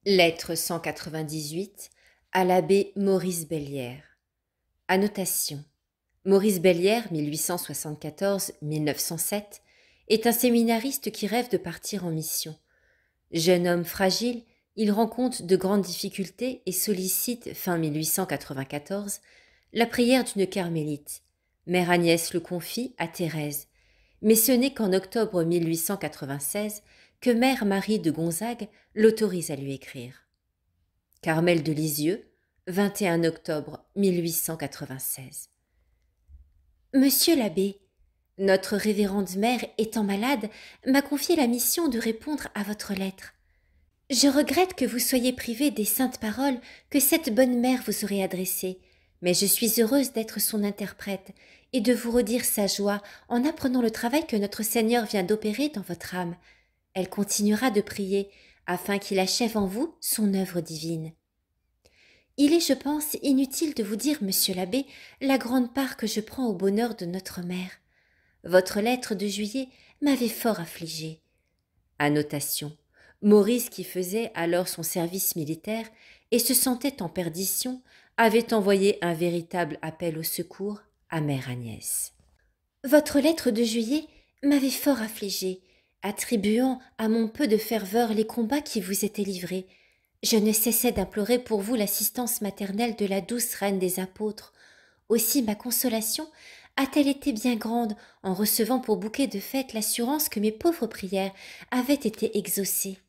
Lettre 198 à l'abbé Maurice Bellière. Annotation. Maurice Bellière, 1874-1907, est un séminariste qui rêve de partir en mission. Jeune homme fragile, il rencontre de grandes difficultés et sollicite, fin 1894, la prière d'une carmélite. Mère Agnès le confie à Thérèse. Mais ce n'est qu'en octobre 1896 que Mère Marie de Gonzague l'autorise à lui écrire. Carmel de Lisieux, 21 octobre 1896. Monsieur l'abbé, notre révérende mère étant malade, m'a confié la mission de répondre à votre lettre. Je regrette que vous soyez privé des saintes paroles que cette bonne mère vous aurait adressées, mais je suis heureuse d'être son interprète et de vous redire sa joie en apprenant le travail que notre Seigneur vient d'opérer dans votre âme. Elle continuera de prier afin qu'il achève en vous son œuvre divine. Il est, je pense, inutile de vous dire, monsieur l'abbé, la grande part que je prends au bonheur de notre mère. Votre lettre de juillet m'avait fort affligée. Annotation. Maurice, qui faisait alors son service militaire et se sentait en perdition, avait envoyé un véritable appel au secours à Mère Agnès. Votre lettre de juillet m'avait fort affligée, attribuant à mon peu de ferveur les combats qui vous étaient livrés. Je ne cessais d'implorer pour vous l'assistance maternelle de la douce reine des apôtres. Aussi ma consolation a-t-elle été bien grande en recevant pour bouquet de fête l'assurance que mes pauvres prières avaient été exaucées.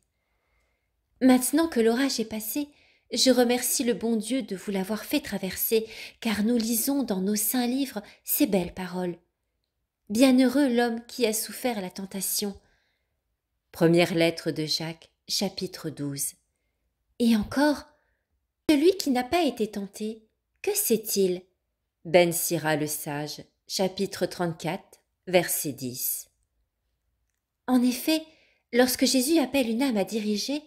Maintenant que l'orage est passé, je remercie le bon Dieu de vous l'avoir fait traverser, car nous lisons dans nos saints livres ces belles paroles. Bienheureux l'homme qui a souffert la tentation. Première lettre de Jacques, chapitre 12. Et encore, celui qui n'a pas été tenté, que sait-il? Ben Sira le sage, chapitre 34, verset 10. En effet, lorsque Jésus appelle une âme à diriger,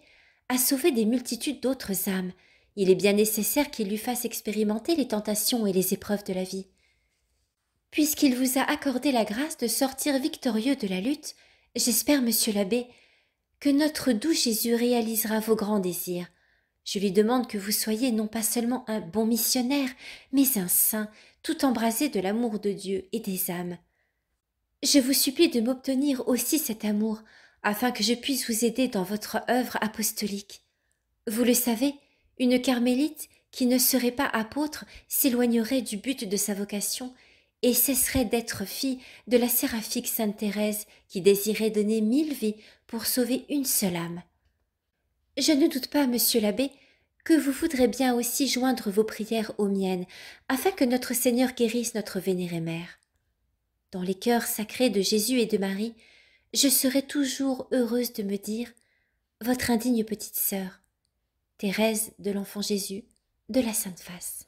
à sauver des multitudes d'autres âmes, il est bien nécessaire qu'il lui fasse expérimenter les tentations et les épreuves de la vie. Puisqu'il vous a accordé la grâce de sortir victorieux de la lutte, j'espère, monsieur l'abbé, que notre doux Jésus réalisera vos grands désirs. Je lui demande que vous soyez non pas seulement un bon missionnaire, mais un saint, tout embrasé de l'amour de Dieu et des âmes. Je vous supplie de m'obtenir aussi cet amour, afin que je puisse vous aider dans votre œuvre apostolique. Vous le savez, une carmélite qui ne serait pas apôtre s'éloignerait du but de sa vocation et cesserait d'être fille de la séraphique Sainte Thérèse qui désirait donner 1000 vies pour sauver une seule âme. Je ne doute pas, monsieur l'abbé, que vous voudrez bien aussi joindre vos prières aux miennes, afin que notre Seigneur guérisse notre vénérée mère. Dans les cœurs sacrés de Jésus et de Marie, je serai toujours heureuse de me dire « Votre indigne petite sœur, Thérèse de l'Enfant Jésus, de la Sainte Face ».